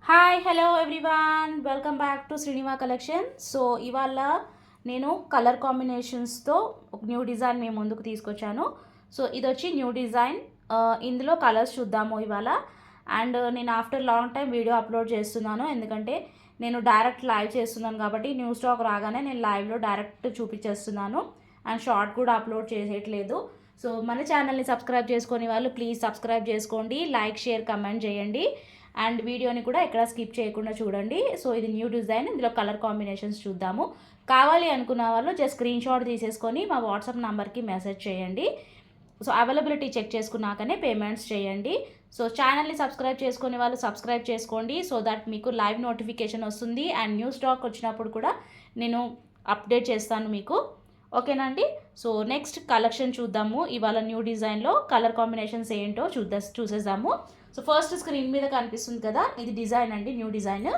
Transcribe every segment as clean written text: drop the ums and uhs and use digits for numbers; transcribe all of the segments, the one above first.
Hi hello everyone welcome back to Sriniva collection. So ఇవాళ నేను colour కాంబినేషన్స్తో ఒక న్యూ డిజైన్ మేము ముందుకు తీసుకొచ్చాను. సో ఇది వచ్చి న్యూ డిజైన్. ఇందులో కలర్స్ చూద్దాము ఇవాళ. అండ్ నేను after long time video upload చేస్తున్నాను, ఎందుకంటే నేను డైరెక్ట్ లైవ్ చేస్తున్నాను కాబట్టి న్యూ స్టాక్ రాగానే నేను లైవ్లో డైరెక్ట్ చూపించేస్తున్నాను. అండ్ షార్ట్ కూడా అప్లోడ్ చేసేయట్లేదు. సో మన ఛానల్ని సబ్స్క్రైబ్ చేసుకునే వాళ్ళు ప్లీజ్ సబ్స్క్రైబ్ చేసుకోండి, లైక్ షేర్ కమెంట్ చేయండి. అండ్ వీడియోని కూడా ఎక్కడ స్కిప్ చేయకుండా చూడండి. సో ఇది న్యూ డిజైన్, ఇందులో కలర్ కాంబినేషన్స్ చూద్దాము. కావాలి అనుకున్న వాళ్ళు జస్ట్ స్క్రీన్ షాట్ తీసేసుకొని మా వాట్సాప్ నెంబర్కి మెసేజ్ చేయండి. సో అవైలబిలిటీ చెక్ చేసుకున్నాకనే పేమెంట్స్ చేయండి. సో ఛానల్ని సబ్స్క్రైబ్ చేసుకునే వాళ్ళు సబ్స్క్రైబ్ చేసుకోండి, సో దట్ మీకు లైవ్ నోటిఫికేషన్ వస్తుంది. అండ్ న్యూ స్టాక్ వచ్చినప్పుడు కూడా నేను అప్డేట్ చేస్తాను మీకు. ఓకేనా అండి. సో నెక్స్ట్ కలెక్షన్ చూద్దాము. ఇవాళ న్యూ డిజైన్లో కలర్ కాంబినేషన్స్ ఏంటో చూసేద్దాము. సో ఫస్ట్ స్క్రీన్ మీద కనిపిస్తుంది కదా, ఇది డిజైన్ అండి, న్యూ డిజైన్.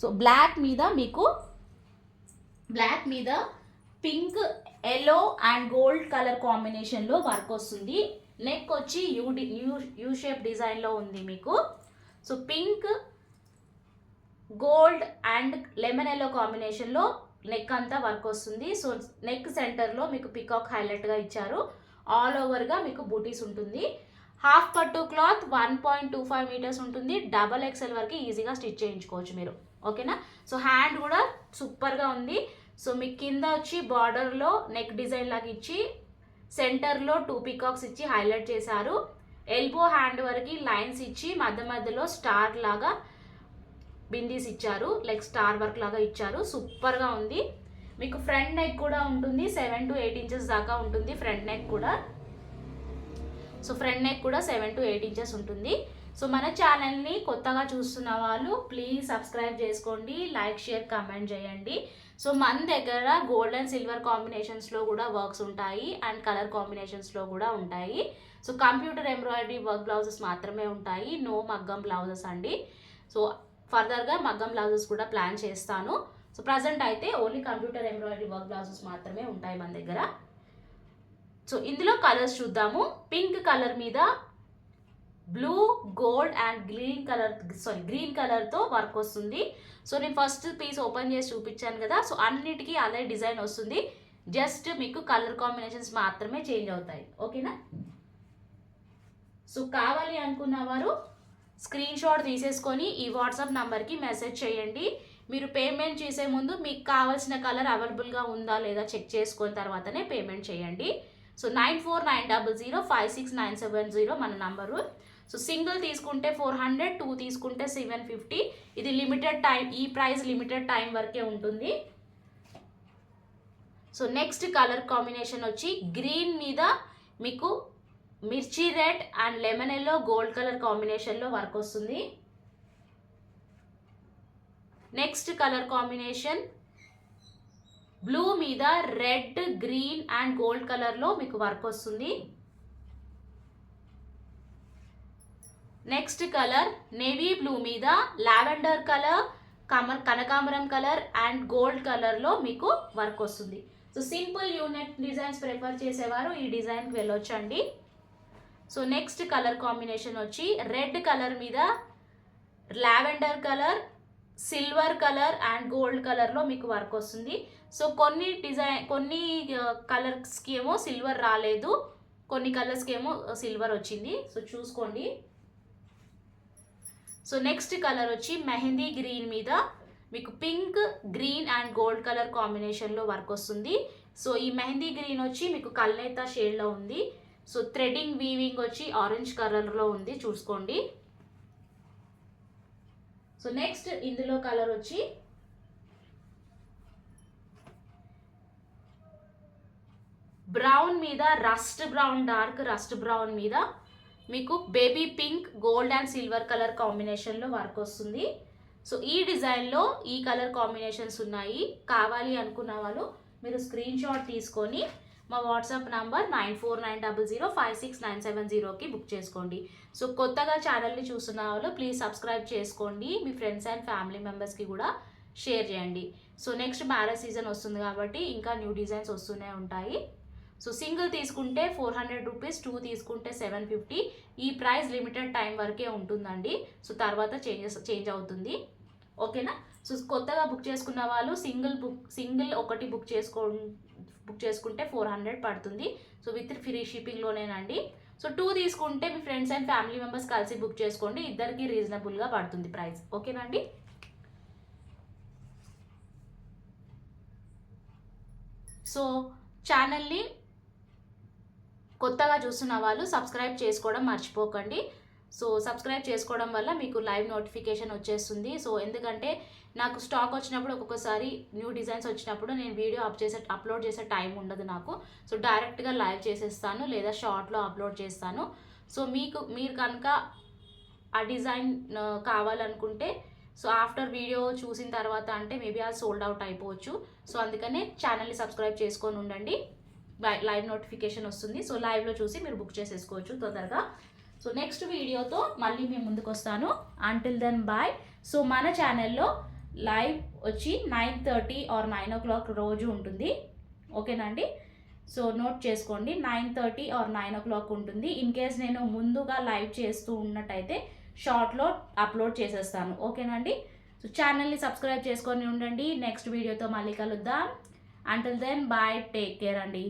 సో బ్లాక్ మీద pink, yellow and gold colour కాంబినేషన్లో వర్క్ వస్తుంది. నెక్ వచ్చి యూ షేప్ డిజైన్లో ఉంది మీకు. So pink, gold and lemon yellow కాంబినేషన్లో నెక్ అంతా వర్క్ వస్తుంది. సో నెక్ సెంటర్లో మీకు పికాక్ హైలైట్గా ఇచ్చారు. ఆల్ ఓవర్గా మీకు బూటీస్ ఉంటుంది. హాఫ్ పట్టు క్లాత్ 1.25 మీటర్స్ ఉంటుంది. డబల్ ఎక్స్ఎల్ వరకు ఈజీగా స్టిచ్ చేయించుకోవచ్చు మీరు. ఓకేనా. సో హ్యాండ్ కూడా సూపర్గా ఉంది. సో మీకు కింద వచ్చి బార్డర్లో నెక్ డిజైన్ లాగా ఇచ్చి సెంటర్లో 2 పికాక్స్ ఇచ్చి హైలైట్ చేశారు. ఎల్బో హ్యాండ్ వరకు లైన్స్ ఇచ్చి మధ్యలో స్టార్ లాగా బిందీస్ ఇచ్చారు, లైక్ స్టార్ వర్క్ లాగా ఇచ్చారు. సూపర్గా ఉంది. మీకు ఫ్రంట్ నెక్ కూడా ఉంటుంది, 7 to 8 ఇంచెస్ దాకా ఉంటుంది ఫ్రంట్ నెక్ కూడా. సో ఫ్రంట్ నెక్ కూడా 7 to 8 ఇంచెస్ ఉంటుంది. సో మన ఛానల్ని కొత్తగా చూస్తున్న వాళ్ళు ప్లీజ్ సబ్స్క్రైబ్ చేసుకోండి, లైక్ షేర్ కమెంట్ చేయండి. సో మన దగ్గర గోల్డ్ అండ్ సిల్వర్ కాంబినేషన్స్లో కూడా వర్క్స్ ఉంటాయి అండ్ కలర్ కాంబినేషన్స్లో కూడా ఉంటాయి. So computer embroidery work blouses మాత్రమే ఉంటాయి, నో మగ్గం బ్లౌజెస్ అండి. సో ఫర్దర్గా మగ్గం బ్లౌజెస్ కూడా ప్లాన్ చేస్తాను. సో ప్రజెంట్ అయితే only computer embroidery work blouses మాత్రమే ఉంటాయి మన దగ్గర. సో ఇందులో కలర్స్ చూద్దాము. పింక్ కలర్ మీద బ్లూ, గోల్డ్ అండ్ గ్రీన్ కలర్తో వర్క్ వస్తుంది. సో నేను ఫస్ట్ పీస్ ఓపెన్ చేసి చూపించాను కదా, సో అన్నిటికీ అదే డిజైన్ వస్తుంది. జస్ట్ మీకు కలర్ కాంబినేషన్స్ మాత్రమే చేంజ్ అవుతాయి. ఓకేనా. సో కావాలి అనుకున్న వారు స్క్రీన్ షాట్ తీసేసుకొని ఈ వాట్సాప్ నెంబర్కి మెసేజ్ చేయండి. మీరు పేమెంట్ చేసే ముందు మీకు కావాల్సిన కలర్ అవైలబుల్గా ఉందా లేదా చెక్ చేసుకున్న తర్వాతనే పేమెంట్ చేయండి. సో 9490569770 మన నంబరు. సో సింగిల్ తీసుకుంటే 400, 2 తీసుకుంటే 750. ఇది లిమిటెడ్ టైం, ఈ ప్రైస్ లిమిటెడ్ టైం వరకే ఉంటుంది. సో నెక్స్ట్ కలర్ కాంబినేషన్ వచ్చి గ్రీన్ మీద మీకు మిర్చి red and lemon yellow gold colour కాంబినేషన్లో వర్క్ వస్తుంది. నెక్స్ట్ కలర్ కాంబినేషన్ బ్లూ మీద రెడ్, గ్రీన్ అండ్ గోల్డ్ కలర్లో మీకు వర్క్ వస్తుంది. నెక్స్ట్ కలర్ నేవీ బ్లూ మీద లావెండర్ కలర్, కనకాంబరం కలర్ అండ్ గోల్డ్ కలర్లో మీకు వర్క్ వస్తుంది. So simple unique designs prefer చేసేవారు ఈ డిజైన్కి వెళ్ళొచ్చండి. సో నెక్స్ట్ కలర్ కాంబినేషన్ వచ్చి రెడ్ కలర్ మీద lavender colour, silver colour and gold కలర్లో మీకు వర్క్ వస్తుంది. సో కొన్ని కలర్స్కి ఏమో సిల్వర్ రాలేదు, కొన్ని కలర్స్కి ఏమో సిల్వర్ వచ్చింది. సో చూసుకోండి. సో నెక్స్ట్ కలర్ వచ్చి మెహందీ గ్రీన్ మీద మీకు pink, green and gold colour కాంబినేషన్లో వర్క్ వస్తుంది. సో ఈ మెహందీ గ్రీన్ వచ్చి మీకు కల్నేతా షేడ్లో ఉంది. సో థ్రెడింగ్ వీవింగ్ వచ్చి ఆరెంజ్ కలర్లో ఉంది, చూసుకోండి. సో నెక్స్ట్ ఇందులో కలర్ వచ్చి బ్రౌన్ మీద డార్క్ రస్ట్ బ్రౌన్ మీద మీకు baby pink, gold and silver colour కాంబినేషన్లో వర్క్ వస్తుంది. సో ఈ డిజైన్లో ఈ కలర్ కాంబినేషన్స్ ఉన్నాయి. కావాలి అనుకున్న వాళ్ళు మీరు స్క్రీన్ షాట్ తీసుకొని మా వాట్సాప్ నంబర్ 9490056970కి బుక్ చేసుకోండి. సో కొత్తగా ఛానల్ని చూస్తున్న వాళ్ళు ప్లీజ్ సబ్స్క్రైబ్ చేసుకోండి, మీ ఫ్రెండ్స్ అండ్ ఫ్యామిలీ మెంబర్స్కి కూడా షేర్ చేయండి. సో నెక్స్ట్ మ్యారేజ్ సీజన్ వస్తుంది కాబట్టి ఇంకా న్యూ డిజైన్స్ వస్తూనే ఉంటాయి. సో సింగిల్ తీసుకుంటే 400 రూపీస్, 2 తీసుకుంటే 750. ఈ ప్రైస్ లిమిటెడ్ టైం వరకే ఉంటుందండి. సో తర్వాత చేంజ్ అవుతుంది. ఓకేనా. సో కొత్తగా బుక్ చేసుకున్న వాళ్ళు సింగిల్ ఒకటి బుక్ చేసుకుంటే 400 పడుతుంది. సో విత్ ఫ్రీ షిప్పింగ్లోనేనండి. సో 2 తీసుకుంటే మీ ఫ్రెండ్స్ అండ్ ఫ్యామిలీ మెంబర్స్ కలిసి బుక్ చేసుకోండి. ఇద్దరికి రీజనబుల్గా పడుతుంది ప్రైస్. ఓకేనండి. సో ఛానల్ని కొత్తగా చూస్తున్న వాళ్ళు సబ్స్క్రైబ్ చేసుకోవడం మర్చిపోకండి. సో సబ్స్క్రైబ్ చేసుకోవడం వల్ల మీకు లైవ్ నోటిఫికేషన్ వచ్చేస్తుంది. సో ఎందుకంటే నాకు స్టాక్ వచ్చినప్పుడు ఒక్కొక్కసారి న్యూ డిజైన్స్ వచ్చినప్పుడు నేను వీడియో అప్లోడ్ చేసే టైం ఉండదు నాకు. సో డైరెక్ట్గా లైవ్ చేసేస్తాను లేదా షార్ట్లో అప్లోడ్ చేస్తాను. సో మీరు కనుక ఆ డిజైన్ కావాలనుకుంటే సో ఆఫ్టర్ వీడియో చూసిన తర్వాత అంటే మేబీ అది సోల్డ్ అవుట్ అయిపోవచ్చు. సో అందుకనే ఛానల్ని సబ్స్క్రైబ్ చేసుకొని ఉండండి. లైవ్ నోటిఫికేషన్ వస్తుంది. సో లైవ్లో చూసి మీరు బుక్ చేసేసుకోవచ్చు తొందరగా. సో నెక్స్ట్ వీడియోతో మళ్ళీ మేము ముందుకు వస్తాను. Until then bye. సో మన ఛానల్లో లైవ్ వచ్చి 9:30 ఆర్ 9 o'clock రోజు ఉంటుంది. ఓకేనండి. సో నోట్ చేసుకోండి, 9:30 ఆర్ 9 o'clock ఉంటుంది. ఇన్ కేస్ నేను ముందుగా లైవ్ చేస్తూ ఉన్నట్టయితే షార్ట్లో అప్లోడ్ చేసేస్తాను. ఓకేనండి. సో ఛానల్ని సబ్స్క్రైబ్ చేసుకొని ఉండండి. నెక్స్ట్ వీడియోతో మళ్ళీ కలుద్దాం. Until then bye, take care అండి.